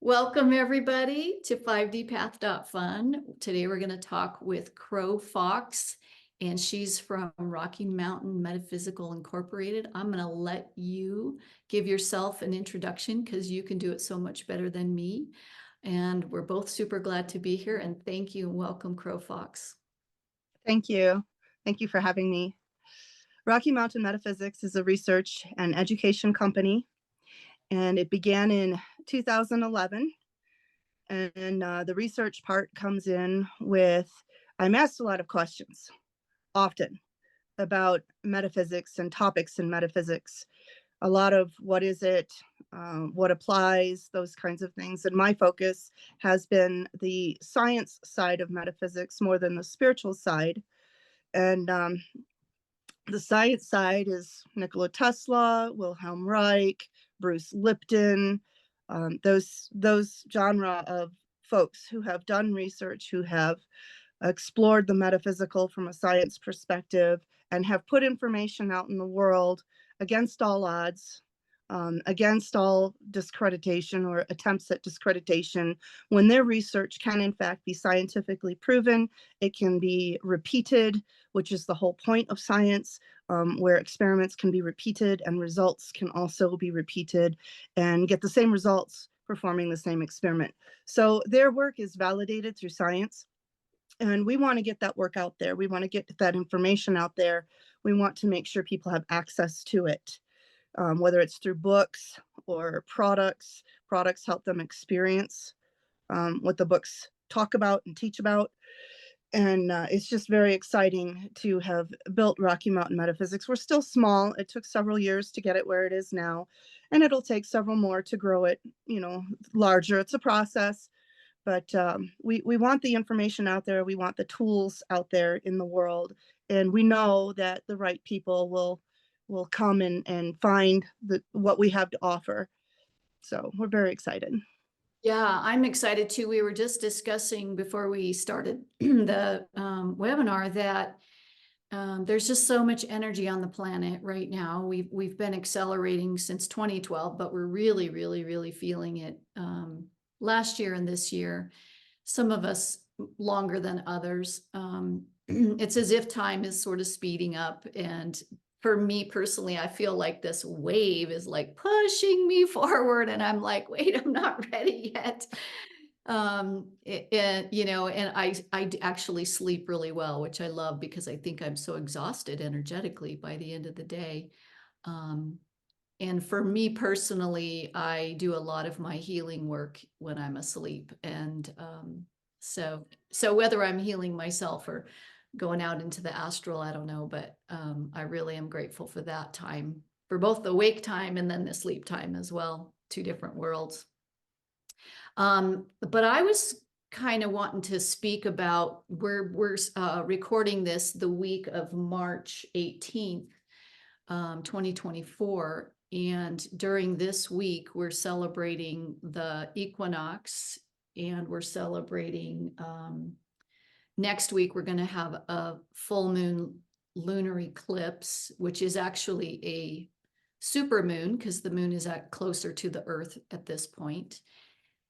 Welcome everybody to 5dpath.fun. Today we're going to talk with Crowfox, and she's from Rocky Mountain Metaphysical Incorporated. I'm going to let you give yourself an introduction because you can do it so much better than me. And we're both super glad to be here, and thank you and welcome, Crowfox. Thank you. Thank you for having me. Rocky Mountain Metaphysics is a research and education company, and it began in 2011. And the research part comes in with, I'm asked a lot of questions, often, about metaphysics and topics in metaphysics. A lot of what is it, what applies, those kinds of things. And my focus has been the science side of metaphysics more than the spiritual side. And the science side is Nikola Tesla, Wilhelm Reich, Bruce Lipton, those genre of folks who have done research, who have explored the metaphysical from a science perspective and have put information out in the world against all odds, against all discreditation or attempts at discreditation, when their research can in fact be scientifically proven. It can be repeated, which is the whole point of science, where experiments can be repeated and results can also be repeated and get the same results performing the same experiment. So their work is validated through science. And we want to get that work out there. We want to get that information out there. We want to make sure people have access to it, whether it's through books or products. Products help them experience what the books talk about and teach about. And it's just very exciting to have built Rocky Mountain Metaphysics. We're still small. It took several years to get it where it is now, and it'll take several more to grow it, larger. It's a process. But we want the information out there. We want the tools out there in the world. And we know that the right people will come and find what we have to offer. So we're very excited. Yeah, I'm excited too. We were just discussing before we started the webinar that there's just so much energy on the planet right now. We've been accelerating since 2012, but we're really, really, really feeling it last year and this year. Some of us longer than others. It's as if time is sort of speeding up, and for me personally, I feel like this wave is like pushing me forward, and I'm like, wait, I'm not ready yet. And I actually sleep really well, which I love because I think I'm so exhausted energetically by the end of the day. And for me personally, I do a lot of my healing work when I'm asleep. And so whether I'm healing myself or going out into the astral, I don't know, but I really am grateful for that time, for both the wake time and then the sleep time as well, two different worlds. But I was kind of wanting to speak about, we're recording this the week of March 18th, 2024. And during this week, we're celebrating the equinox, and we're celebrating, next week, we're going to have a full moon lunar eclipse, which is actually a super moon because the moon is closer to the Earth at this point.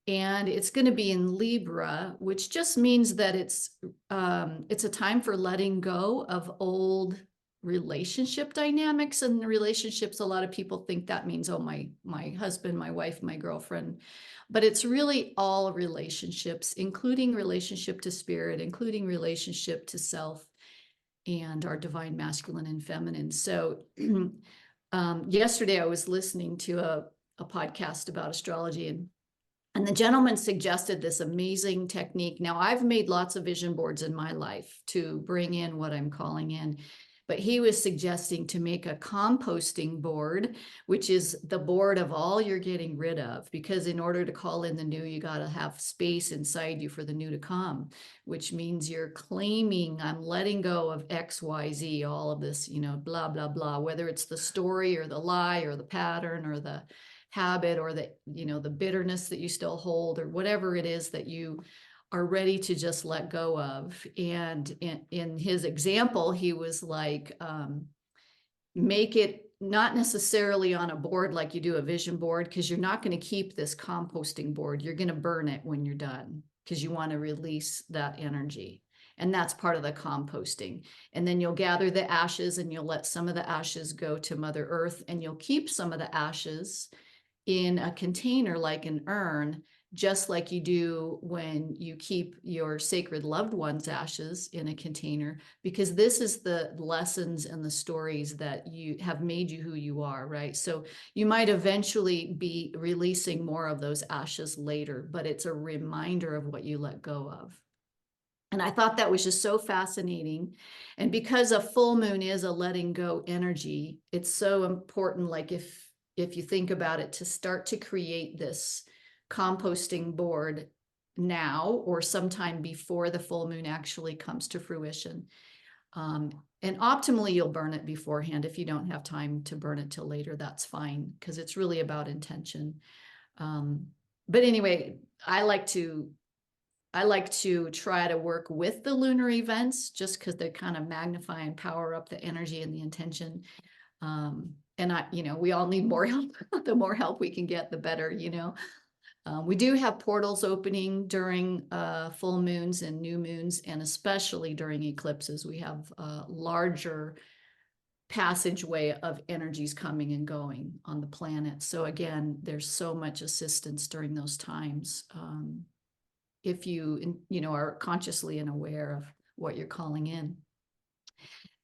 And it's going to be in Libra, which just means that it's a time for letting go of old relationship dynamics and relationships. A lot of people think that means, oh, my husband, my wife, my girlfriend, but it's really all relationships, including relationship to spirit, including relationship to self and our divine masculine and feminine. So yesterday I was listening to a podcast about astrology, and the gentleman suggested this amazing technique. Now, I've made lots of vision boards in my life to bring in what I'm calling in, but he was suggesting to make a composting board, which is the board of all you're getting rid of, because in order to call in the new, you got to have space inside you for the new to come, which means you're claiming, I'm letting go of X, Y, Z, all of this, blah, blah, blah, whether it's the story or the lie or the pattern or the habit or the bitterness that you still hold or whatever it is that you are ready to just let go of. And in his example, he was like, make it not necessarily on a board like you do a vision board, because you're not going to keep this composting board. You're going to burn it when you're done because you want to release that energy. And that's part of the composting. And then you'll gather the ashes and you'll let some of the ashes go to Mother Earth, and you'll keep some of the ashes in a container like an urn, just like you do when you keep your sacred loved one's ashes in a container, because this is the lessons and the stories that you have made you who you are, right? So you might eventually be releasing more of those ashes later, but it's a reminder of what you let go of. And I thought that was just so fascinating. And because a full moon is a letting go energy, it's so important, like if you think about it, to start to create this composting board now or sometime before the full moon actually comes to fruition. And optimally, you'll burn it beforehand. If you don't have time to burn it till later, that's fine, because it's really about intention. But anyway, I like to try to work with the lunar events, just because they kind of magnify and power up the energy and the intention. And we all need more help. The more help we can get, the better, We do have portals opening during full moons and new moons, and especially during eclipses. We have a larger passageway of energies coming and going on the planet. So again, there's so much assistance during those times. If you are consciously and aware of what you're calling in.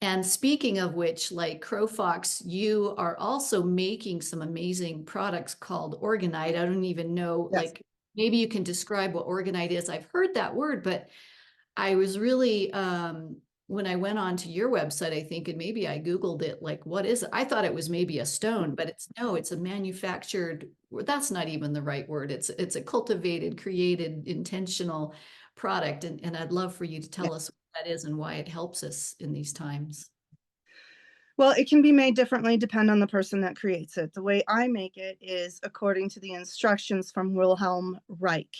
And speaking of which, like Crowfox, you are also making some amazing products called orgonite. I don't even know, Yes. like, maybe you can describe what orgonite is. I've heard that word, but I was really, when I went on to your website, I think, and maybe I Googled it, like, what is it? I thought it was maybe a stone, but it's a manufactured, that's not even the right word. It's a cultivated, created, intentional product. And I'd love for you to tell us what that is and why it helps us in these times. Well, it can be made differently depending on the person that creates it. The way I make it is according to the instructions from Wilhelm Reich.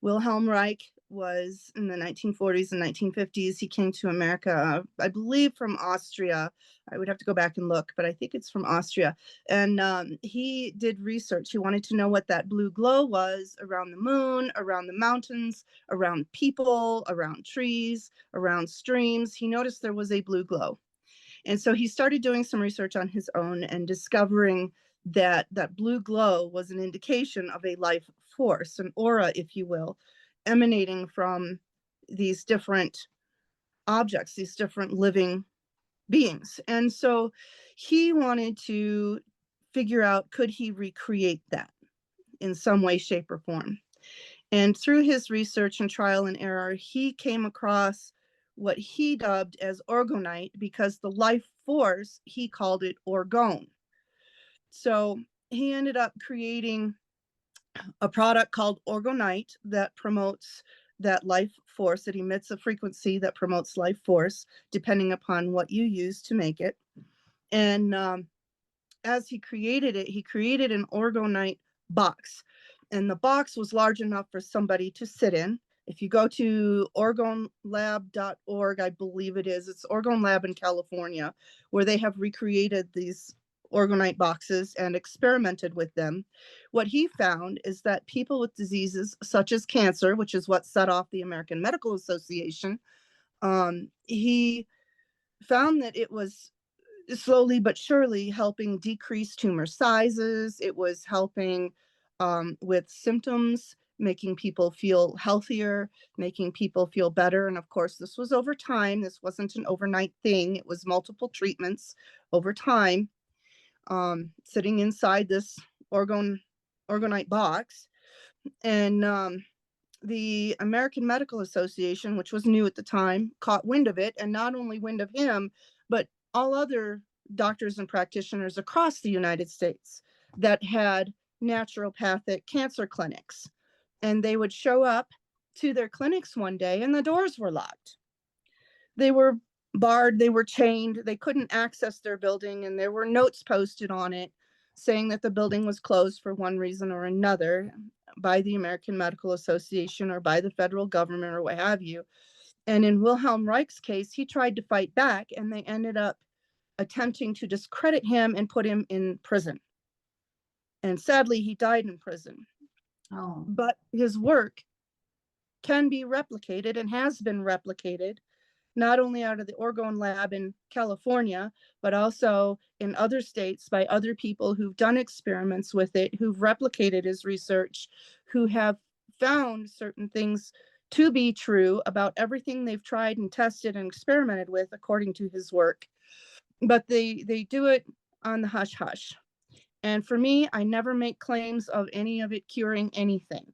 Wilhelm Reich was in the 1940s and 1950s. He came to America, I believe from Austria. I would have to go back and look, but I think it's from Austria. And he did research. He wanted to know what that blue glow was around the moon, around the mountains, around people, around trees, around streams. He noticed there was a blue glow. And so he started doing some research on his own and discovering that that blue glow was an indication of a life force, an aura, if you will, emanating from these different objects, these different living beings. And so he wanted to figure out, could he recreate that in some way, shape, or form? And through his research and trial and error, he came across what he dubbed as orgonite, because the life force, he called it orgone. So he ended up creating a product called orgonite that promotes that life force. It emits a frequency that promotes life force, depending upon what you use to make it. And as he created it, he created an orgonite box. And the box was large enough for somebody to sit in. If you go to orgonlab.org, I believe it is, it's Orgone Lab in California, where they have recreated these orgonite boxes and experimented with them. What he found is that people with diseases such as cancer, which is what set off the American Medical Association, he found that it was slowly but surely helping decrease tumor sizes. It was helping with symptoms, making people feel healthier, making people feel better. And of course, this was over time. This wasn't an overnight thing. It was multiple treatments over time, sitting inside this orgonite box. And the American Medical Association, which was new at the time, caught wind of it, and not only wind of him, but all other doctors and practitioners across the United States that had naturopathic cancer clinics. And they would show up to their clinics one day and the doors were locked. They were barred, they were chained, they couldn't access their building, and there were notes posted on it saying that the building was closed for one reason or another by the American Medical Association or by the federal government or what have you. And in Wilhelm Reich's case, he tried to fight back, and they ended up attempting to discredit him and put him in prison. And sadly, he died in prison. Oh, But his work can be replicated and has been replicated, not only out of the Oregon lab in California, but also in other states by other people who've done experiments with it, who've replicated his research, who have found certain things to be true about everything they've tried and tested and experimented with according to his work. But they do it on the hush hush. And for me, I never make claims of any of it curing anything.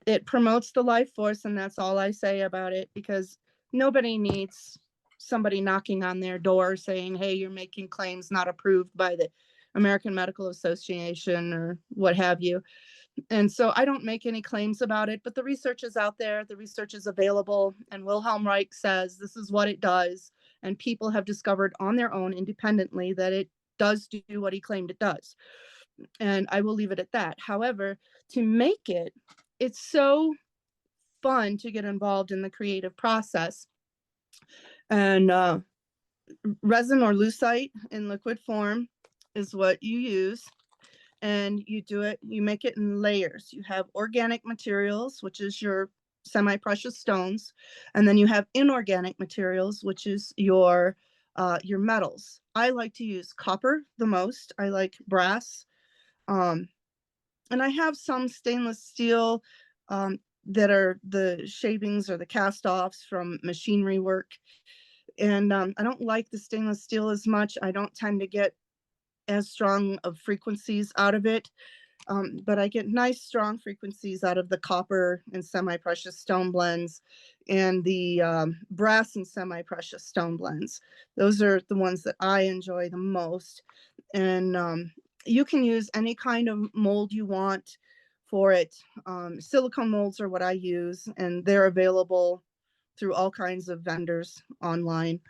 It promotes the life force, and that's all I say about it, because nobody needs somebody knocking on their door saying, hey, you're making claims not approved by the American Medical Association or what have you. And so I don't make any claims about it, but the research is out there, the research is available, and Wilhelm Reich says this is what it does. And people have discovered on their own independently that it does do what he claimed it does. And I will leave it at that. However, to make it, it's so fun to get involved in the creative process. And resin or lucite in liquid form is what you use. And you do it, you make it in layers. You have organic materials, which is your semi-precious stones. And then you have inorganic materials, which is your metals. I like to use copper the most. I like brass. And I have some stainless steel that are the shavings or the cast-offs from machinery work. And I don't like the stainless steel as much. I don't tend to get as strong of frequencies out of it. But I get nice strong frequencies out of the copper and semi-precious stone blends and the brass and semi-precious stone blends. Those are the ones that I enjoy the most. And you can use any kind of mold you want for it. Silicone molds are what I use, and they're available through all kinds of vendors online.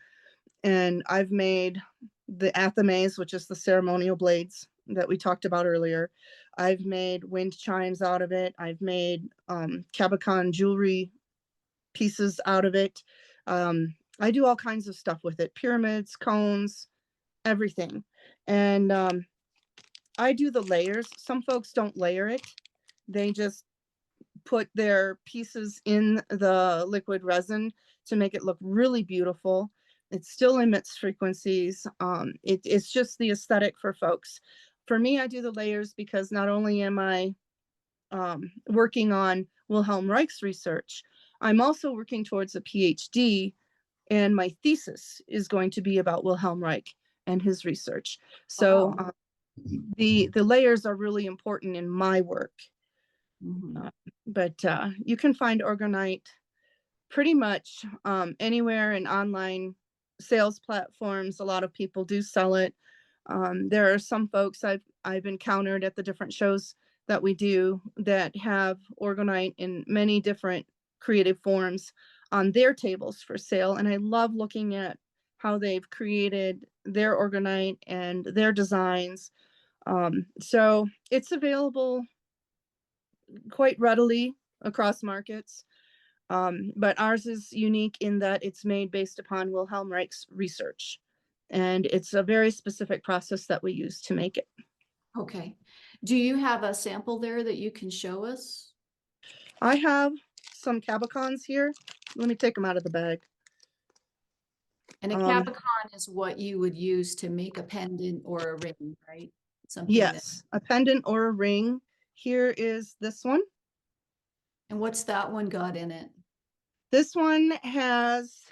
And I've made the athames, which is the ceremonial blades that we talked about earlier. I've made wind chimes out of it. I've made Cabochon jewelry pieces out of it. I do all kinds of stuff with it, pyramids, cones, everything. And I do the layers. Some folks don't layer it. They just put their pieces in the liquid resin to make it look really beautiful. It still emits frequencies. It's just the aesthetic for folks. For me, I do the layers because not only am I working on Wilhelm Reich's research, I'm also working towards a PhD, and my thesis is going to be about Wilhelm Reich and his research. So wow. the layers are really important in my work. Mhm. But you can find orgonite pretty much anywhere in online sales platforms. A lot of people do sell it. There are some folks I've encountered at the different shows that we do that have orgonite in many different creative forms on their tables for sale. And I love looking at how they've created their orgonite and their designs. So it's available quite readily across markets. But ours is unique in that it's made based upon Wilhelm Reich's research. And it's a very specific process that we use to make it. Okay. Do you have a sample there that you can show us? I have some cabochons here. Let me take them out of the bag. And a cabochon is what you would use to make a pendant or a ring, right? Something that. Yes, a pendant or a ring. Here is this one. And what's that one got in it? This one has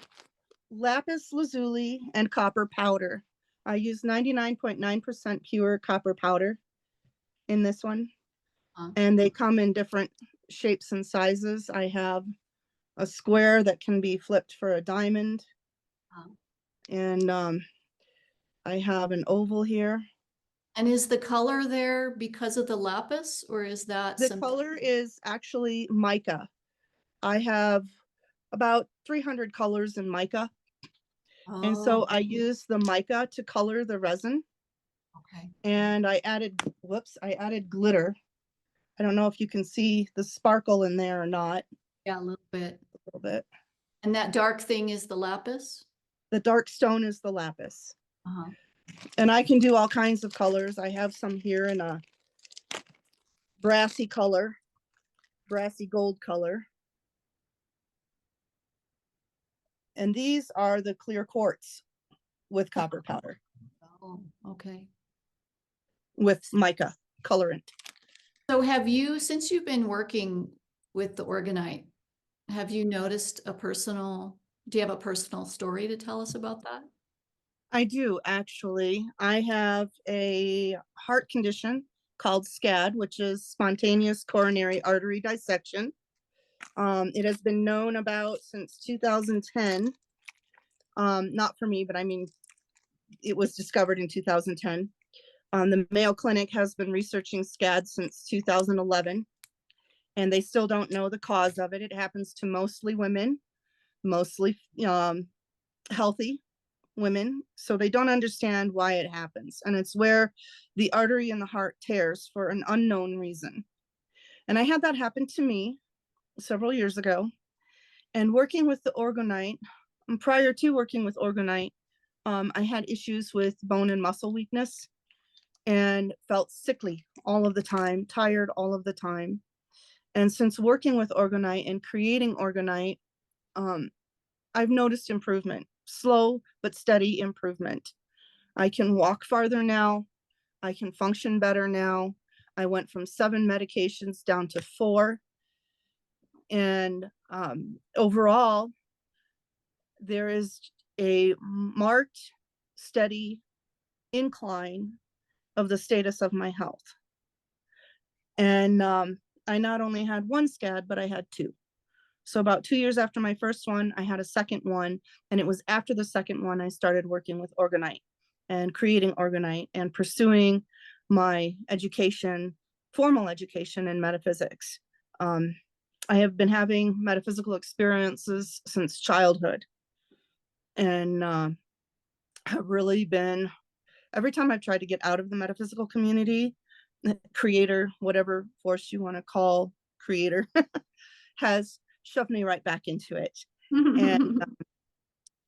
lapis lazuli and copper powder. I use 99.9% pure copper powder in this one. And they come in different shapes and sizes. I have a square that can be flipped for a diamond. And I have an oval here. And is the color there because of the lapis, or is that The color is actually mica. I have about 300 colors in mica. And so I use the mica to color the resin. Okay. And I added glitter. I don't know if you can see the sparkle in there or not. Yeah, a little bit. A little bit. And that dark thing is the lapis? The dark stone is the lapis. Uh-huh. And I can do all kinds of colors. I have some here in a brassy color, brassy gold color. And these are the clear quartz with copper powder, Oh, okay. with mica colorant. So have you, since you've been working with the Organite, have you noticed do you have a personal story to tell us about that? I do, actually. I have a heart condition called SCAD, which is spontaneous coronary artery dissection. It has been known about since 2010. Not for me, but I mean, it was discovered in 2010. The Mayo Clinic has been researching SCAD since 2011, and they still don't know the cause of it. It happens to mostly women, mostly healthy women, so they don't understand why it happens. And it's where the artery in the heart tears for an unknown reason. And I had that happen to me several years ago. And working with the Organite, prior to working with Organite, I had issues with bone and muscle weakness and felt sickly all of the time, tired all of the time. And since working with Organite and creating Organite, I've noticed improvement, slow but steady improvement. I can walk farther now. I can function better now. I went from 7 medications down to 4. And overall, there is a marked, steady incline of the status of my health. And I not only had 1 SCAD, but I had 2. So about 2 years after my first one, I had a second one. And it was after the second one, I started working with Organite and creating Organite and pursuing my education, formal education in metaphysics. I have been having metaphysical experiences since childhood. And have really been, every time I've tried to get out of the metaphysical community, creator, whatever force you want to call creator, has shoved me right back into it. And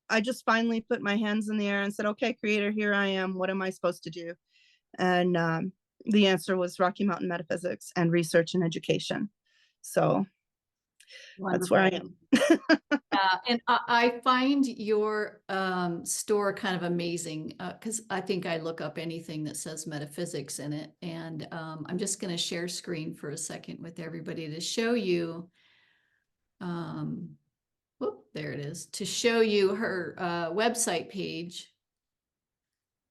I just finally put my hands in the air and said, okay, creator, here I am. What am I supposed to do? And the answer was Rocky Mountain Metaphysics and research and education. So that's where I am. And I find your store kind of amazing because I think I look up anything that says metaphysics in it. And I'm just going to share screen for a second with everybody to show you. Whoop, there it is. To show you her website page,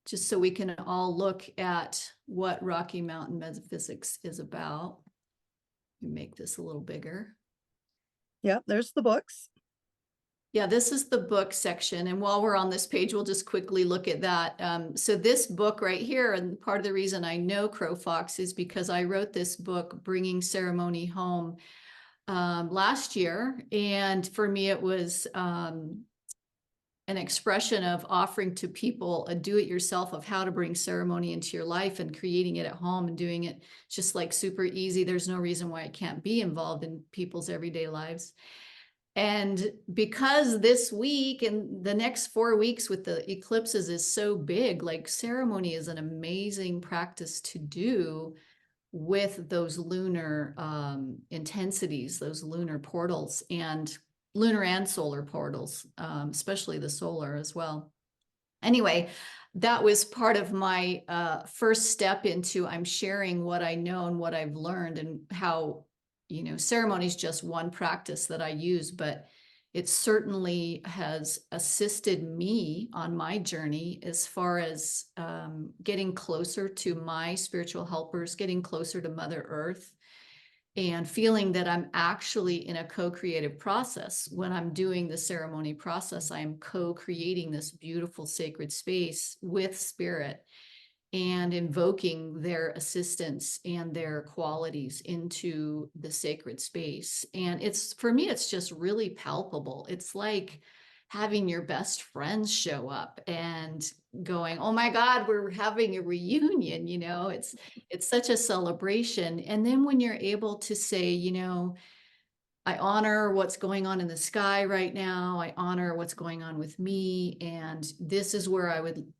just so we can all look at what Rocky Mountain Metaphysics is about. Make this a little bigger. Yep, there's the books. Yeah, this is the book section. And while we're on this page, we'll just quickly look at that. So this book right here, and part of the reason I know Crowfox is because I wrote this book, Bringing Ceremony Home, last year. And for me, it was an expression of offering to people a do-it-yourself of how to bring ceremony into your life and creating it at home and doing it just like super easy. There's no reason why it can't be involved in people's everyday lives. And because this week and the next 4 weeks with the eclipses is so big, like ceremony is an amazing practice to do with those lunar intensities, those lunar portals, and lunar and solar portals, especially the solar as well. Anyway, that was part of my first step into I'm sharing what I know and what I've learned and how, you know, ceremony is just one practice that I use, but it certainly has assisted me on my journey as far as getting closer to my spiritual helpers, getting closer to Mother Earth, and feeling that I'm actually in a co-creative process. When I'm doing the ceremony process, I am co-creating this beautiful sacred space with spirit and invoking their assistance and their qualities into the sacred space. And it's, for me, it's just really palpable. It's like having your best friends show up and going, oh my God, we're having a reunion, you know, it's such a celebration. And then when you're able to say, you know, I honor what's going on in the sky right now. I honor what's going on with me. And this is where I would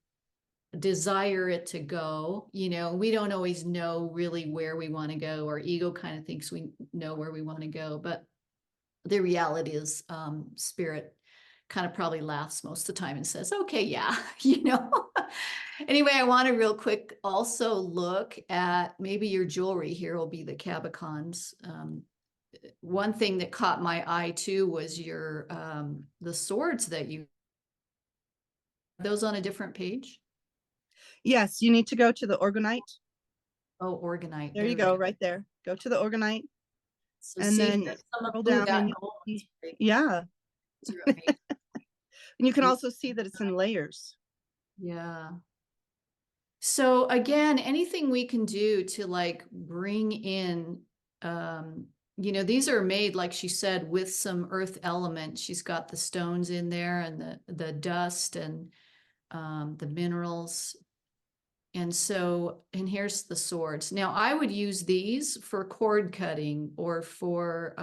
desire it to go. You know, we don't always know really where we want to go. Our ego kind of thinks we know where we want to go, but the reality is spirit kind of probably laughs most of the time and says, okay, yeah, you know. Anyway, I want to real quick also look at maybe your jewelry. Here will be the Cabicons. One thing that caught my eye too was your the swords that you, those on a different page. Yes, you need to go to the Organite. Oh, Organite. There you We go, right there. Go to the Organite, So and see, then there's some of, scroll ooh, down, that and gold. yeah, These are amazing. and you can also see that it's in layers. Yeah. So again, anything we can do to like bring in, you know, these are made, like she said, with some earth element. She's got the stones in there and the dust and the minerals. And so, and here's the swords. Now I would use these for cord cutting or for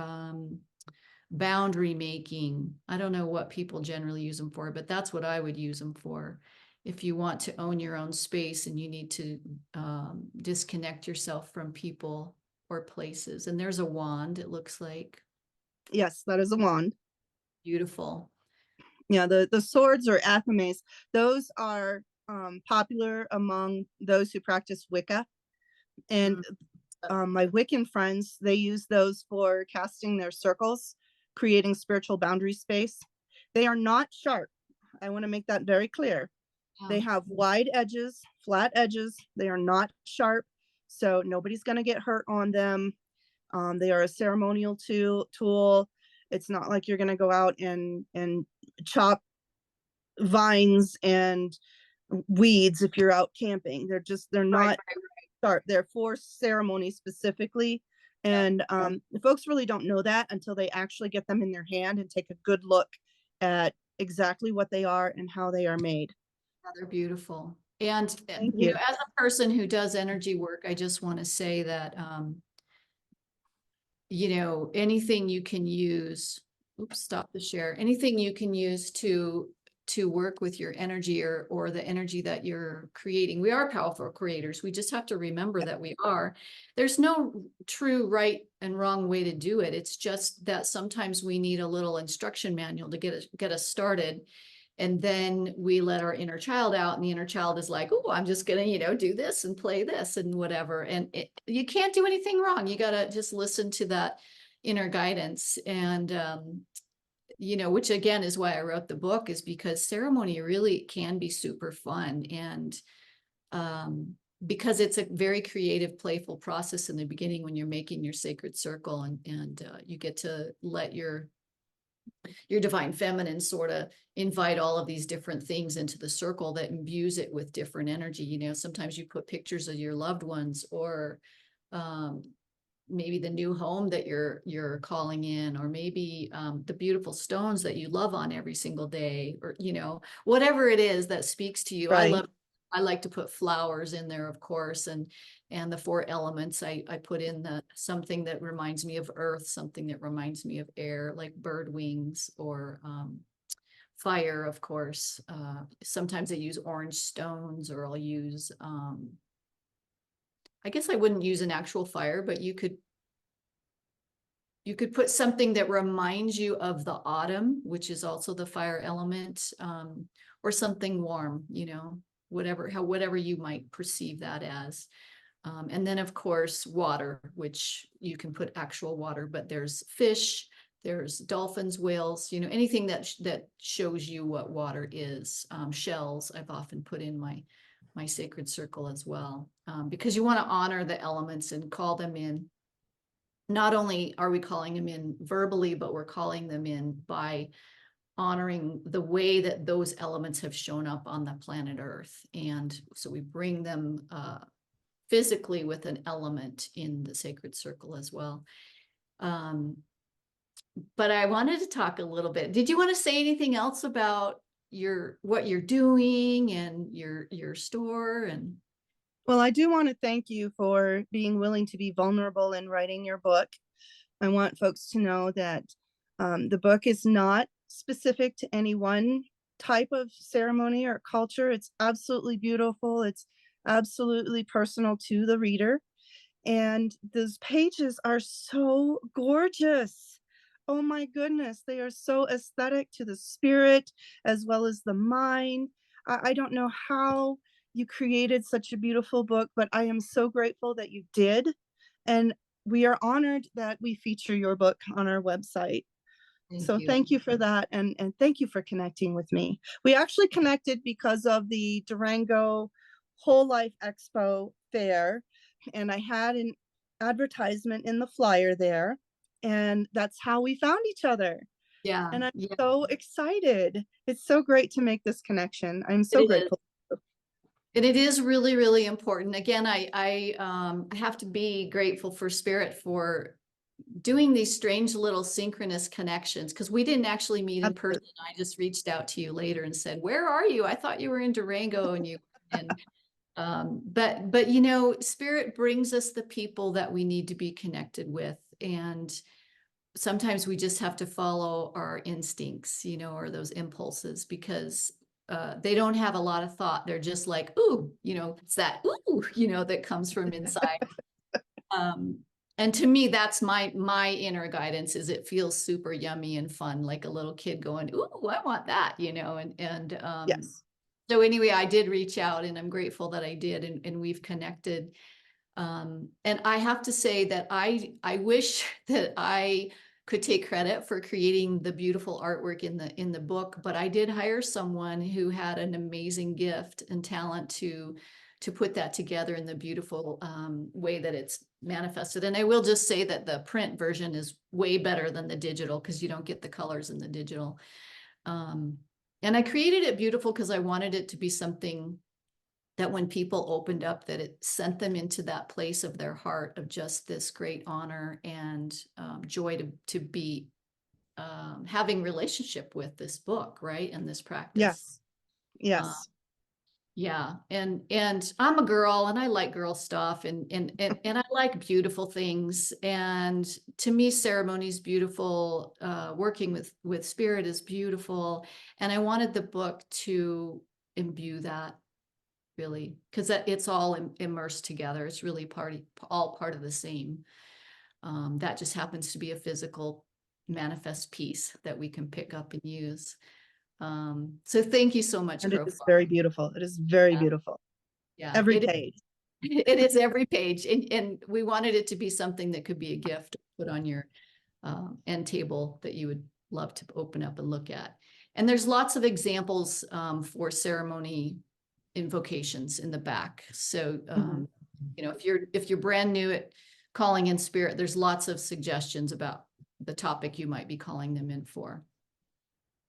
boundary making. I don't know what people generally use them for, but that's what I would use them for. If you want to own your own space and you need to disconnect yourself from people or places. And there's a wand, it looks like. Yes, that is a wand. Beautiful. Yeah, the swords or athames, those are popular among those who practice Wicca. And my Wiccan friends, they use those for casting their circles, creating spiritual boundary space. They are not sharp. I want to make that very clear. They have wide edges, flat edges. They are not sharp, so nobody's going to get hurt on them. They are a ceremonial tool. It's not like you're going to go out and chop vines and weeds if you're out camping. They're not sharp. They're for ceremony specifically. And folks really don't know that until they actually get them in their hand and take a good look at exactly what they are and how they are made. Yeah, they're beautiful. And Thank you you. know, as a person who does energy work, I just want to say that you know, anything you can use, oops, stop the share, anything you can use to work with your energy or the energy that you're creating. We are powerful creators. We just have to remember that we are. There's no true right and wrong way to do it. It's just that sometimes we need a little instruction manual to get us started. And then we let our inner child out, and the inner child is like, oh, I'm just gonna, you know, do this and play this and whatever. And you can't do anything wrong. You gotta just listen to that inner guidance. And you know, which again is why I wrote the book, is because ceremony really can be super fun. And because it's a very creative, playful process in the beginning when you're making your sacred circle, and you get to let your divine feminine sort of invite all of these different things into the circle that imbues it with different energy. You know, sometimes you put pictures of your loved ones, or maybe the new home that you're calling in, or maybe the beautiful stones that you love on every single day, or you know, whatever it is that speaks to you. Right. I like to put flowers in there, of course, and the four elements. I put in something that reminds me of earth, something that reminds me of air, like bird wings, or fire, of course. Sometimes I use orange stones, or I'll use I guess I wouldn't use an actual fire, but you could put something that reminds you of the autumn, which is also the fire element, or something warm, you know, whatever you might perceive that as. And then of course, water, which you can put actual water, but there's fish, there's dolphins, whales, you know, anything that shows you what water is. Shells I've often put in my sacred circle as well, because you want to honor the elements and call them in. Not only are we calling them in verbally, but we're calling them in by honoring the way that those elements have shown up on the planet Earth. And so we bring them physically with an element in the sacred circle as well. But I wanted to talk a little bit. Did you want to say anything else about what you're doing and your store? And Well, I do want to thank you for being willing to be vulnerable in writing your book. I want folks to know that the book is not specific to any one type of ceremony or culture. It's absolutely beautiful. It's absolutely personal to the reader. And those pages are so gorgeous. Oh my goodness, they are so aesthetic to the spirit as well as the mind. I don't know how you created such a beautiful book, but I am so grateful that you did. And we are honored that we feature your book on our website. Thank So you. thank you for that. And thank you for connecting with me. We actually connected because of the Durango Whole Life Expo fair. And I had an advertisement in the flyer there. And that's how we found each other. Yeah, And I'm yeah, so excited. It's so great to make this connection. I'm it so is. grateful. And it is really, really important. Again, I have to be grateful for Spirit for doing these strange little synchronous connections, because we didn't actually meet in person. Absolutely. I just reached out to you later and said, "Where are you? I thought you were in Durango," and you and but you know, Spirit brings us the people that we need to be connected with, and sometimes we just have to follow our instincts, you know, or those impulses, because they don't have a lot of thought. They're just like, ooh, you know, it's that ooh, you know, that comes from inside. Um, and to me, that's my inner guidance. Is it feels super yummy and fun, like a little kid going, ooh, I want that, you know, and Yes. so anyway, I did reach out, and I'm grateful that I did, and we've connected. And I have to say that I wish that I could take credit for creating the beautiful artwork in the book, but I did hire someone who had an amazing gift and talent to put that together in the beautiful way that it's manifested. And I will just say that the print version is way better than the digital, because you don't get the colors in the digital. And I created it beautiful because I wanted it to be something that when people opened up, that it sent them into that place of their heart of just this great honor and joy to be having relationship with this book, right? And this practice. Yes. Uh, Yes. yeah. And I'm a girl, and I like girl stuff, and I like beautiful things. And to me, ceremony is beautiful. Working with Spirit is beautiful. And I wanted the book to imbue that, really, because it's all immersed together. It's really all part of the same. That just happens to be a physical manifest piece that we can pick up and use. So thank you so much, And it Crowfox. is very beautiful. It is very Yeah, beautiful. yeah, Every page. it is every page, and we wanted it to be something that could be a gift to put on your end table that you would love to open up and look at. And there's lots of examples for ceremony invocations in the back. So, you know, if you're brand new at calling in Spirit, there's lots of suggestions about the topic you might be calling them in for.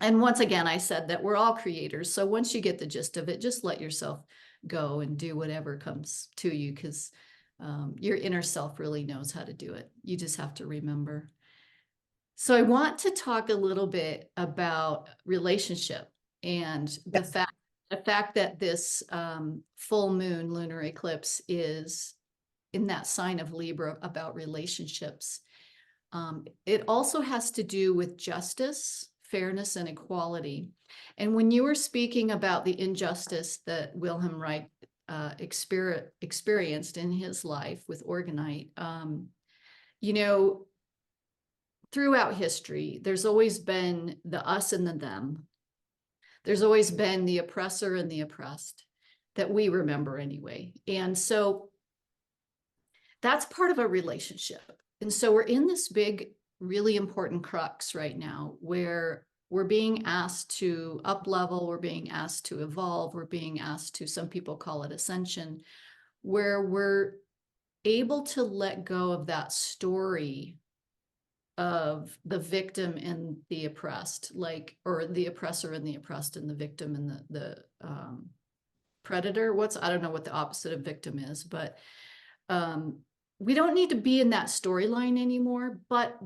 And once again, I said that we're all creators. So once you get the gist of it, just let yourself go and do whatever comes to you, because your inner self really knows how to do it. You just have to remember. So I want to talk a little bit about relationship and Yes. the fact that this full moon lunar eclipse is in that sign of Libra about relationships. It also has to do with justice, fairness, and equality. And when you were speaking about the injustice that Wilhelm Reich experienced in his life with Organite, you know, throughout history, there's always been the us and the them. There's always been the oppressor and the oppressed, that we remember anyway. And so that's part of a relationship. And so we're in this big, really important crux right now, where we're being asked to up level, we're being asked to evolve, we're being asked to, some people call it ascension, where we're able to let go of that story of the victim and the oppressed, like, or the oppressor and the oppressed, and the victim and the predator. I don't know what the opposite of victim is, but we don't need to be in that storyline anymore. But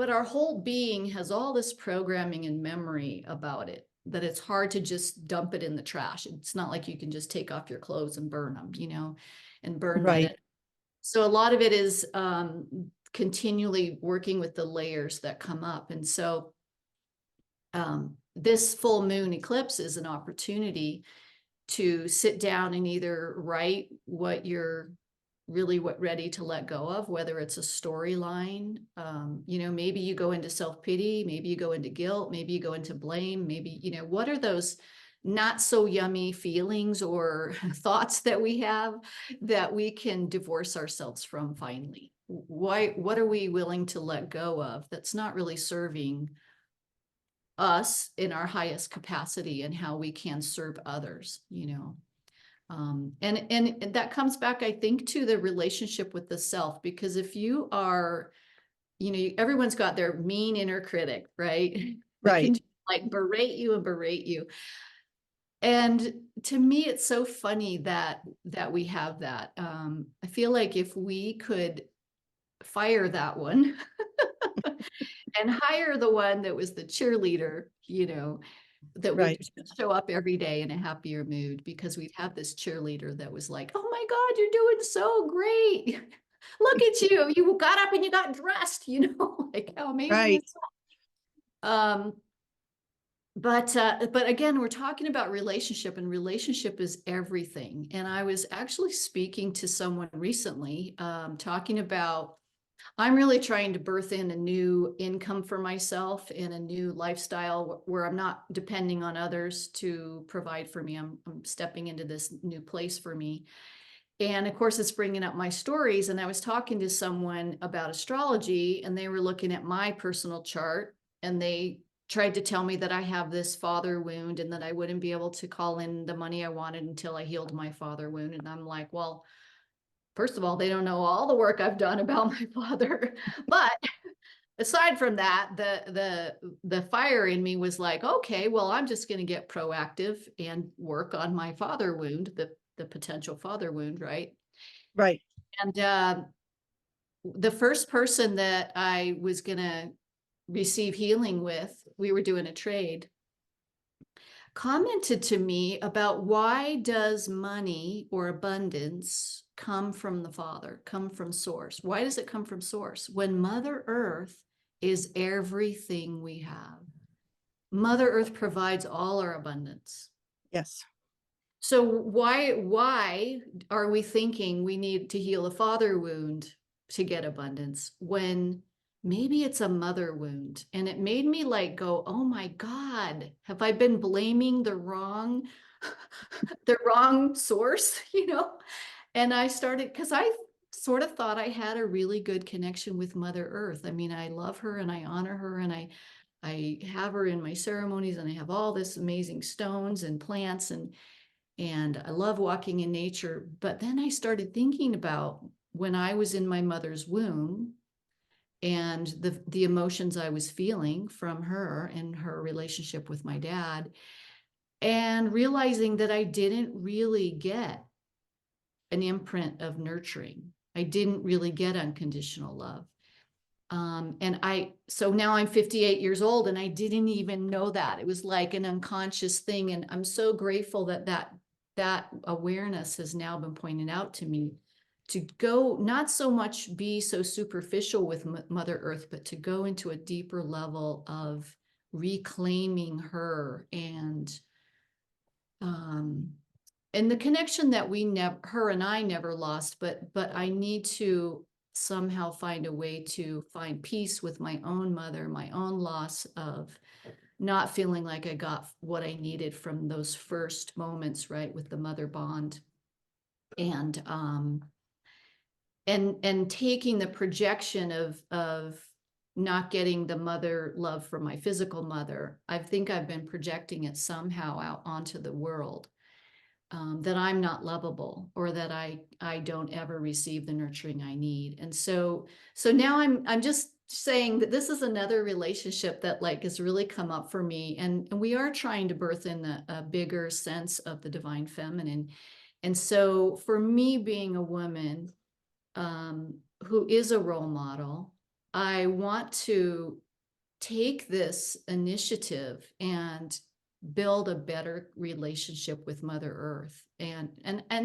our whole being has all this programming and memory about it, that it's hard to just dump it in the trash. It's not like you can just take off your clothes and burn them, you know, and burn Right. that. So a lot of it is continually working with the layers that come up. And so this full moon eclipse is an opportunity to sit down and either write what you're really ready to let go of, whether it's a storyline. Maybe you go into self-pity, maybe you go into guilt, maybe you go into blame, maybe, what are those not so yummy feelings or thoughts that we have that we can divorce ourselves from finally? What are we willing to let go of that's not really serving us in our highest capacity and how we can serve others, and that comes back, I think, to the relationship with the self, because if you are, everyone's got their mean inner critic, right? That can Right. like berate you and berate you. And to me, it's so funny that we have that. I feel like if we could fire that one and hire the one that was the cheerleader, that would Right. show up every day in a happier mood, because we'd have this cheerleader that was like, oh my God, you're doing so great. Look at you. You got up and you got dressed, like how amazing Right. is that? But again, we're talking about relationship, and relationship is everything. And I was actually speaking to someone recently, talking about, I'm really trying to birth in a new income for myself and a new lifestyle where I'm not depending on others to provide for me. I'm stepping into this new place for me. And of course, it's bringing up my stories. And I was talking to someone about astrology, and they were looking at my personal chart, and they tried to tell me that I have this father wound and that I wouldn't be able to call in the money I wanted until I healed my father wound. And I'm like, well, first of all, they don't know all the work I've done about my father. But aside from that, the fire in me was like, okay, well, I'm just going to get proactive and work on my father wound, the potential father wound, right? Right. And the first person that I was going to receive healing with, we were doing a trade, commented to me about, why does money or abundance come from the Father, come from source? Why does it come from source when Mother Earth is everything we have? Mother Earth provides all our abundance. Yes. So why are we thinking we need to heal a father wound to get abundance when maybe it's a mother wound? And it made me like go, oh my God, have I been blaming the wrong source, And I started, because I sort of thought I had a really good connection with Mother Earth. I mean, I love her and I honor her, and I have her in my ceremonies, and I have all this amazing stones and plants, and I love walking in nature. But then I started thinking about when I was in my mother's womb and the emotions I was feeling from her and her relationship with my dad, and realizing that I didn't really get an imprint of nurturing. I didn't really get unconditional love. So now I'm 58 years old, and I didn't even know that. It was like an unconscious thing. And I'm so grateful that awareness has now been pointed out to me, to go, not so much be so superficial with Mother Earth, but to go into a deeper level of reclaiming her, and the connection that her and I never lost, but I need to somehow find a way to find peace with my own mother, my own loss of not feeling like I got what I needed from those first moments, right, with the mother bond. And taking the projection of not getting the mother love from my physical mother, I think I've been projecting it somehow out onto the world. That I'm not lovable, or that I don't ever receive the nurturing I need. And so now I'm just saying that this is another relationship that like has really come up for me. And we are trying to birth in a bigger sense of the divine feminine. And so for me, being a woman who is a role model, I want to take this initiative and build a better relationship with Mother Earth. And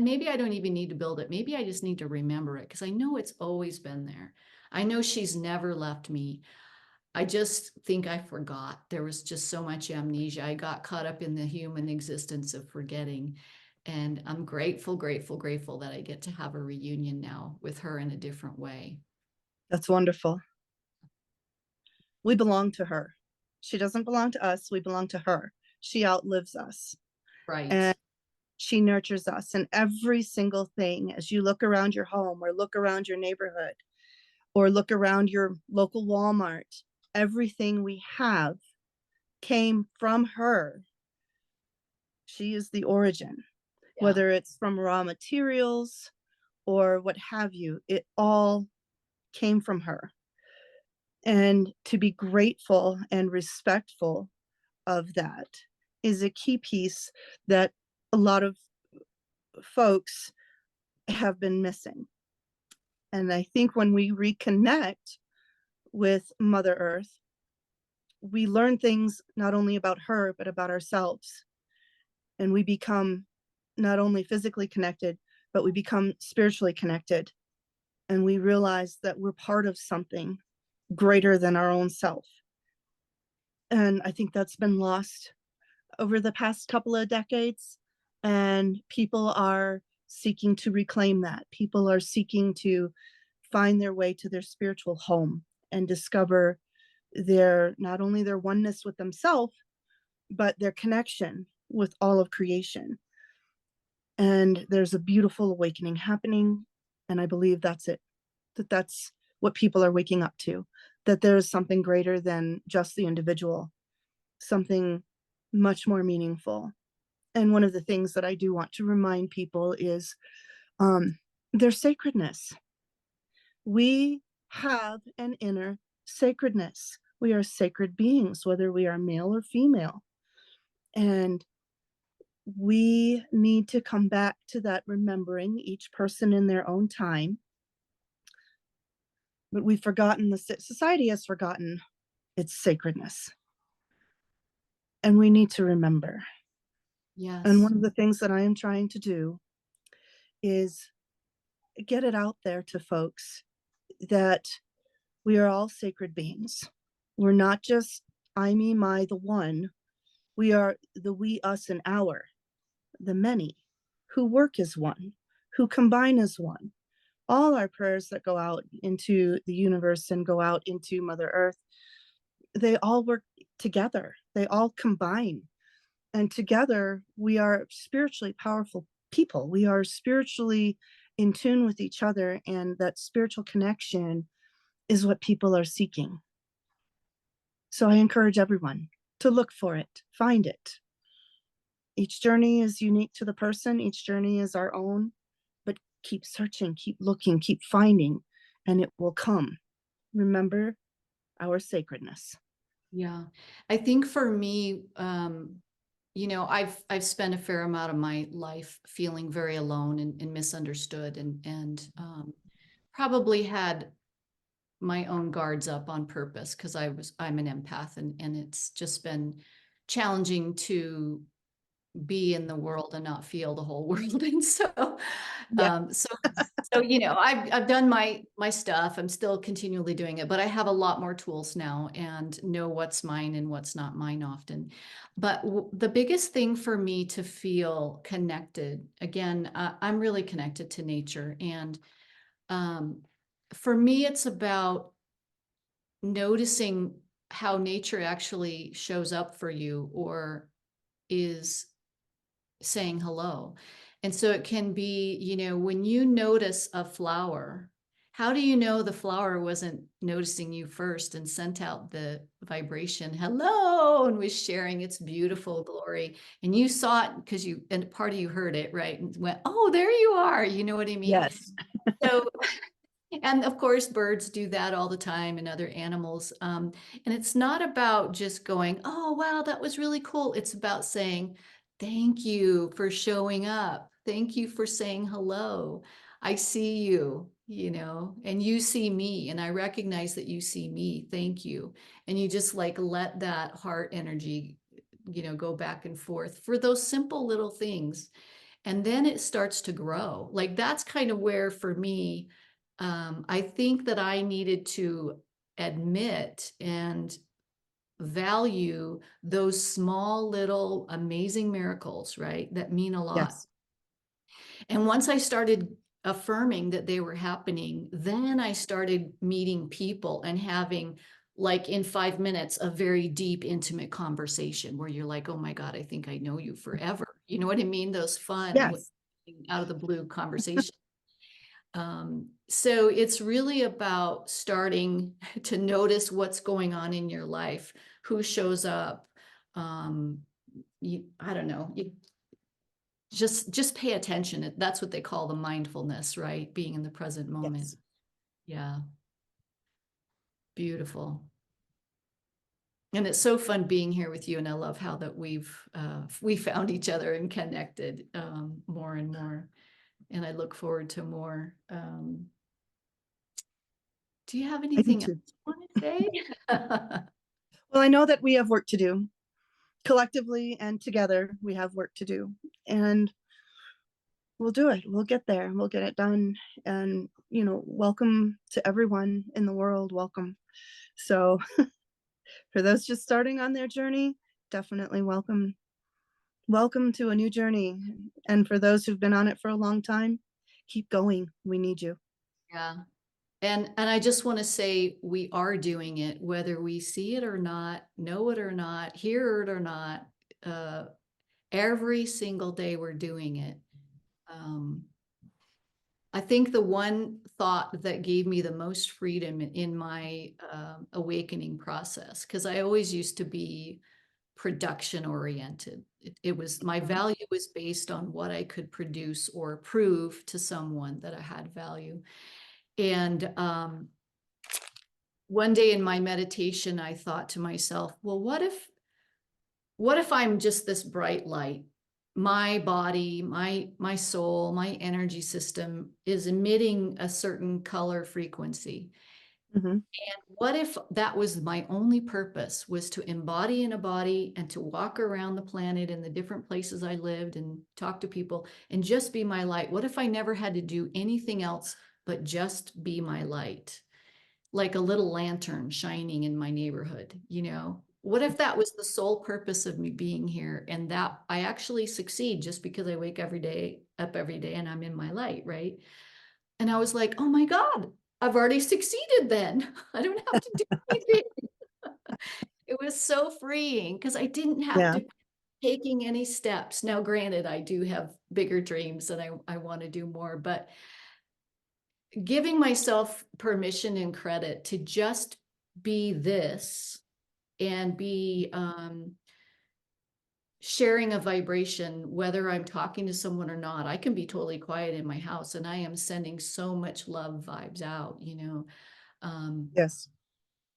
maybe I don't even need to build it. Maybe I just need to remember it, because I know it's always been there. I know she's never left me. I just think I forgot. There was just so much amnesia. I got caught up in the human existence of forgetting. And I'm grateful, grateful, grateful that I get to have a reunion now with her in a different way. That's wonderful. We belong to her. She doesn't belong to us. We belong to her. She outlives us. Right. And she nurtures us in every single thing. As you look around your home or look around your neighborhood or look around your local Walmart, everything we have came from her. She is the origin, Yeah. whether it's from raw materials or what have you, it all came from her. And to be grateful and respectful of that is a key piece that a lot of folks have been missing. And I think when we reconnect with Mother Earth, we learn things not only about her, but about ourselves. And we become not only physically connected, but we become spiritually connected. And we realize that we're part of something greater than our own self. And I think that's been lost over the past couple of decades. And people are seeking to reclaim that. People are seeking to find their way to their spiritual home and discover their, not only their oneness with themselves, but their connection with all of creation. And there's a beautiful awakening happening. And I believe that's it, that's what people are waking up to, that there's something greater than just the individual, something much more meaningful. And one of the things that I do want to remind people is their sacredness. We have an inner sacredness. We are sacred beings, whether we are male or female. And we need to come back to that, remembering each person in their own time. But we've forgotten, the society has forgotten its sacredness. And we need to remember. Yes. And one of the things that I am trying to do is get it out there to folks that we are all sacred beings. We're not just I, me, my, the one. We are the we, us, and our, the many, who work as one, who combine as one. All our prayers that go out into the universe and go out into Mother Earth, they all work together. They all combine. And together, we are spiritually powerful people. We are spiritually in tune with each other. And that spiritual connection is what people are seeking. So I encourage everyone to look for it, find it. Each journey is unique to the person. Each journey is our own, but keep searching, keep looking, keep finding, and it will come. Remember our sacredness. Yeah. I think for me, you know, I've spent a fair amount of my life feeling very alone and misunderstood and probably had my own guards up on purpose because I'm an empath and it's just been challenging to be in the world and not feel the whole world. And so, Yeah. so, you know, I've done my stuff. I'm still continually doing it, but I have a lot more tools now and know what's mine and what's not mine often. But the biggest thing for me to feel connected, again, I'm really connected to nature. And for me, it's about noticing how nature actually shows up for you or is saying hello. And so it can be, you know, when you notice a flower, how do you know the flower wasn't noticing you first and sent out the vibration, hello, and was sharing its beautiful glory? And you saw it because you, and part of you heard it, right? And went, oh, there you are. You know what I mean? Yes. So, and of course, birds do that all the time and other animals. And it's not about just going, oh, wow, that was really cool. It's about saying, thank you for showing up. Thank you for saying hello. I see you, you know, and you see me, and I recognize that you see me. Thank you. And you just like let that heart energy, you know, go back and forth for those simple little things. And then it starts to grow. Like that's kind of where for me, I think that I needed to admit and value those small little amazing miracles, right? That mean a lot. Yes. And once I started affirming that they were happening, then I started meeting people and having, like, in 5 minutes, a very deep, intimate conversation where you're like, oh my God, I think I know you forever. You know what I mean? Those fun, Yes. out of the blue conversations. So it's really about starting to notice what's going on in your life, who shows up. I don't know, you just pay attention. That's what they call the mindfulness, right? Being in the present moment. Yes. Yeah. Beautiful. And it's so fun being here with you. And I love how that we found each other and connected more and more. And I look forward to more. Do you have I do anything else too. you want to say? Well, I know that we have work to do. Collectively and together, we have work to do. And we'll do it. We'll get there. We'll get it done. And, welcome to everyone in the world. Welcome. So for those just starting on their journey, definitely welcome. Welcome to a new journey. And for those who've been on it for a long time, keep going. We need you. Yeah. And I just want to say we are doing it, whether we see it or not, know it or not, hear it or not. Every single day we're doing it. I think the one thought that gave me the most freedom in my awakening process, because I always used to be production oriented. It was, my value was based on what I could produce or prove to someone that I had value. And one day in my meditation, I thought to myself, well, what if I'm just this bright light? My body, my soul, my energy system is emitting a certain color frequency. Mm-hmm. And what if that was my only purpose, was to embody in a body and to walk around the planet in the different places I lived and talk to people and just be my light? What if I never had to do anything else but just be my light? Like a little lantern shining in my neighborhood, What if that was the sole purpose of me being here, and that I actually succeed just because I wake up every day and I'm in my light, right? And I was like, oh my God, I've already succeeded then. I don't have to do anything. It was so freeing because I didn't have Yeah. to taking any steps. Now, granted, I do have bigger dreams and I want to do more, but giving myself permission and credit to just be this and be sharing a vibration, whether I'm talking to someone or not. I can be totally quiet in my house and I am sending so much love vibes out, Yes.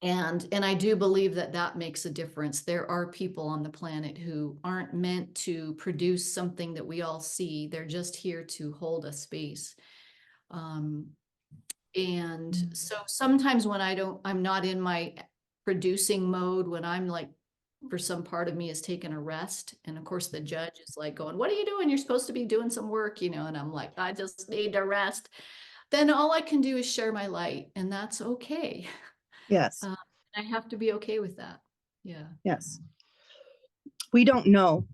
and I do believe that makes a difference. There are people on the planet who aren't meant to produce something that we all see. They're just here to hold a space. And so sometimes when I'm not in my producing mode, when I'm like, for some part of me has taken a rest. And of course the judge is like going, what are you doing? You're supposed to be doing some work, and I'm like, I just need to rest. Then all I can do is share my light, and that's okay. Yes. I have to be okay with that. Yeah. Yes. We don't know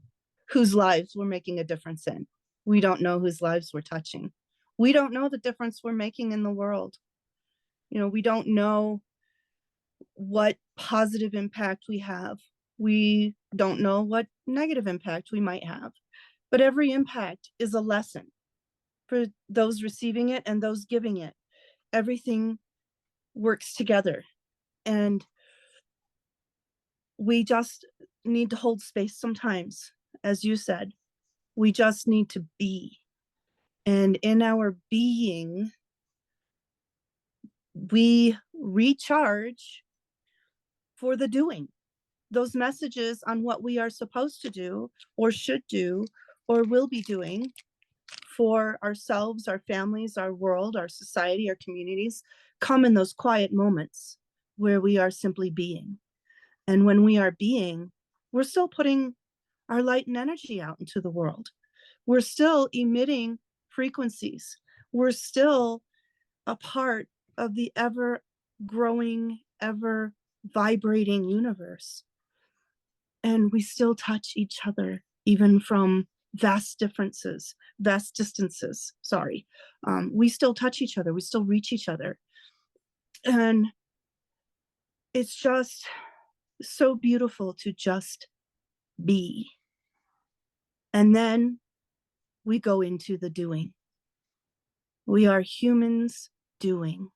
whose lives we're making a difference in. We don't know whose lives we're touching. We don't know the difference we're making in the world. We don't know what positive impact we have. We don't know what negative impact we might have. But every impact is a lesson for those receiving it and those giving it. Everything works together. And we just need to hold space sometimes, as you said. We just need to be. And in our being, we recharge for the doing. Those messages on what we are supposed to do or should do or will be doing for ourselves, our families, our world, our society, our communities, come in those quiet moments where we are simply being. And when we are being, we're still putting our light and energy out into the world. We're still emitting frequencies. We're still a part of the ever growing ever vibrating universe. And we still touch each other, even from vast distances. Sorry. We still touch each other. We still reach each other. And it's just so beautiful to just be. And then we go into the doing. We are humans doing,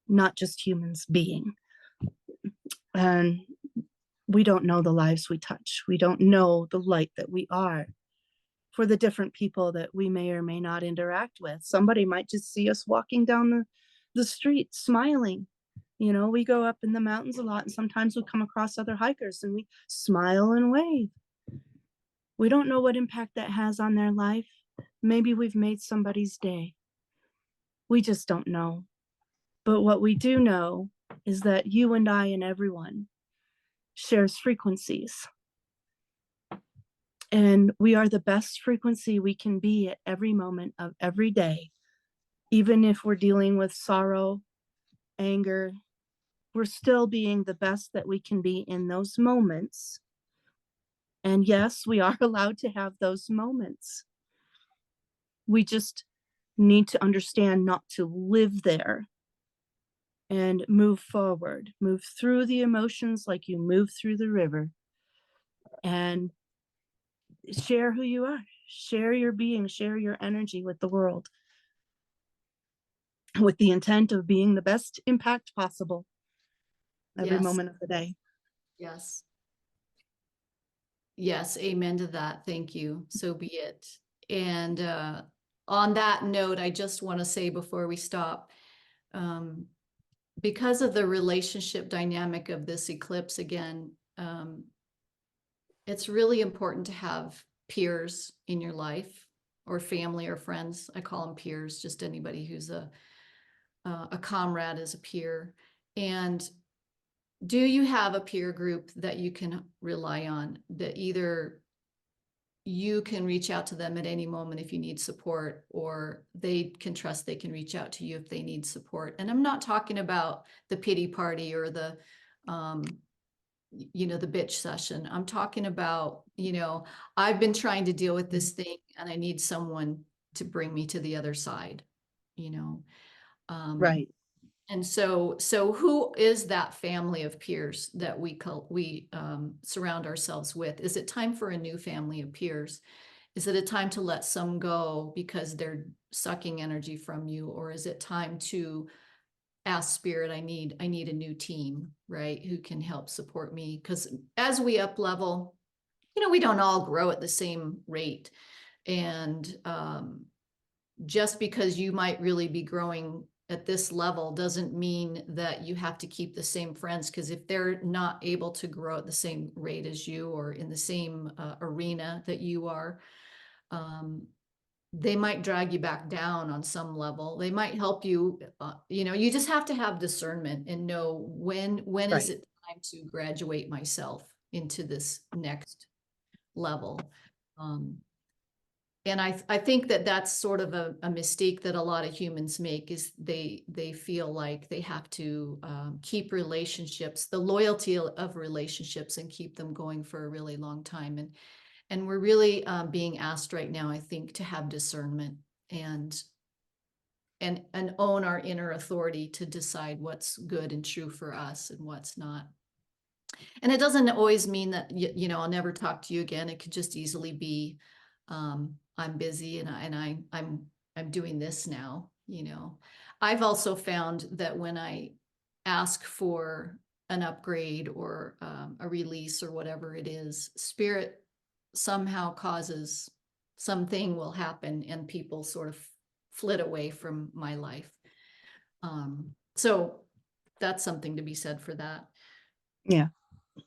not just humans being. And we don't know the lives we touch. We don't know the light that we are for the different people that we may or may not interact with. Somebody might just see us walking down the street smiling. You know, we go up in the mountains a lot, and sometimes we come across other hikers and we smile and wave. We don't know what impact that has on their life. Maybe we've made somebody's day. We just don't know. But what we do know is that you and I and everyone shares frequencies. And we are the best frequency we can be at every moment of every day. Even if we're dealing with sorrow, anger, we're still being the best that we can be in those moments. And yes, we are allowed to have those moments. We just need to understand not to live there and move forward, move through the emotions like you move through the river, and share who you are, share your being, share your energy with the world, with the intent of being the best impact possible every Yes, moment of the day. yes. Yes, amen to that. Thank you. So be it. And on that note, I just want to say before we stop, because of the relationship dynamic of this eclipse again, it's really important to have peers in your life, or family or friends. I call them peers, just anybody who's a comrade is a peer. And do you have a peer group that you can rely on, that either you can reach out to them at any moment if you need support, or they can trust they can reach out to you if they need support? And I'm not talking about the pity party or the the bitch session. I'm talking about, I've been trying to deal with this thing and I need someone to bring me to the other side, you know. Right. And so who is that family of peers that we surround ourselves with? Is it time for a new family of peers? Is it a time to let some go because they're sucking energy from you? Or is it time to ask spirit, I need a new team, right? Who can help support me? Because as we up level, we don't all grow at the same rate. And just because you might really be growing at this level doesn't mean that you have to keep the same friends, because if they're not able to grow at the same rate as you, or in the same arena that you are, they might drag you back down on some level. They might help you, you just have to have discernment and know when Right. is it time to graduate myself into this next level. And I think that that's sort of a mistake that a lot of humans make, is they feel like they have to keep relationships, the loyalty of relationships, and keep them going for a really long time. And we're really being asked right now, I think, to have discernment and own our inner authority to decide what's good and true for us and what's not. And it doesn't always mean that, I'll never talk to you again. It could just easily be, I'm busy and I'm doing this now. I've also found that when I ask for an upgrade or a release or whatever it is, spirit somehow causes something will happen and people sort of flit away from my life. So that's something to be said for that. Yeah.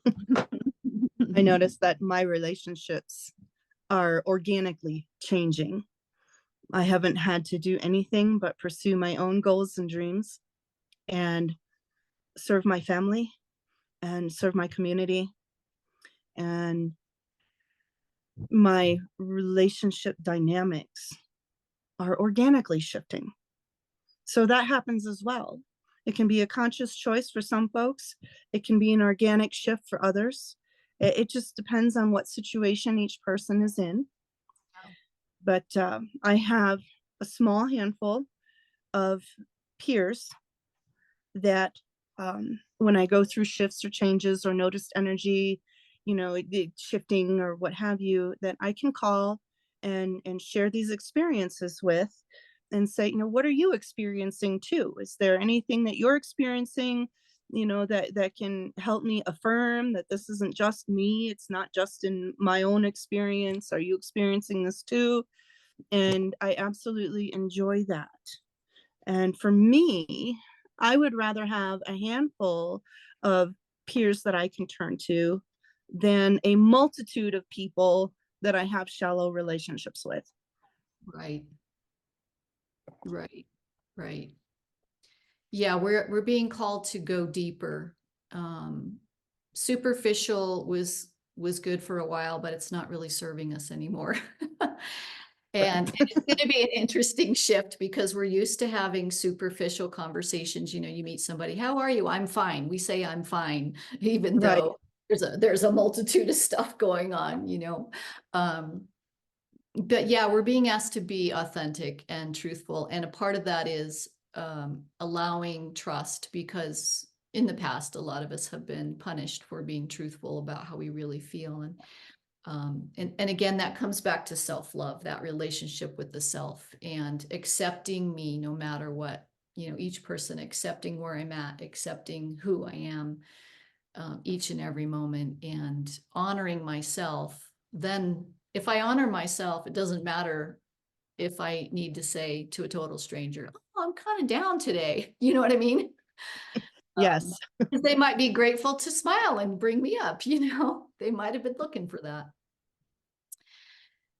I noticed that my relationships are organically changing. I haven't had to do anything but pursue my own goals and dreams and serve my family and serve my community. And my relationship dynamics are organically shifting. So that happens as well. It can be a conscious choice for some folks. It can be an organic shift for others. It just depends on what situation each person is in. But I have a small handful of peers that when I go through shifts or changes or noticed energy, shifting or what have you, that I can call and share these experiences with and say, what are you experiencing too? Is there anything that you're experiencing, that can help me affirm that this isn't just me? It's not just in my own experience. Are you experiencing this too? And I absolutely enjoy that. And for me, I would rather have a handful of peers that I can turn to than a multitude of people that I have shallow relationships with. Right. Right. Right. Yeah, we're being called to go deeper. Superficial was good for a while, but it's not really serving us anymore. And it's going to be an interesting shift because we're used to having superficial conversations. You meet somebody, how are you? I'm fine. We say I'm fine, even Right. though there's a multitude of stuff going on, but yeah, we're being asked to be authentic and truthful. And a part of that is allowing trust, because in the past, a lot of us have been punished for being truthful about how we really feel. And again, that comes back to self-love, that relationship with the self, and accepting me no matter what, each person, accepting where I'm at, accepting who I am each and every moment, and honoring myself. Then if I honor myself, it doesn't matter if I need to say to a total stranger, oh, I'm kind of down today. You know what I mean? Yes. They might be grateful to smile and bring me up, they might have been looking for that.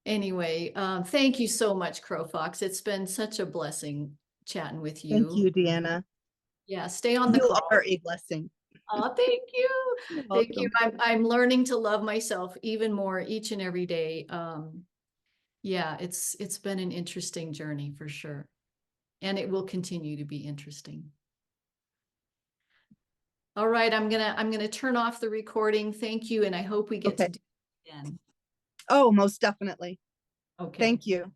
Anyway, thank you so much, Crowfox. It's been such a blessing chatting with you. Thank you, Deanna. Yeah, stay on the You call. are a blessing. Oh, thank you. You're Thank you. welcome. I'm learning to love myself even more each and every day. Yeah, it's been an interesting journey for sure. And it will continue to be interesting. All right, I'm gonna turn off the recording. Thank you, and I hope we get to do it again. Oh, most definitely. Okay. Thank you.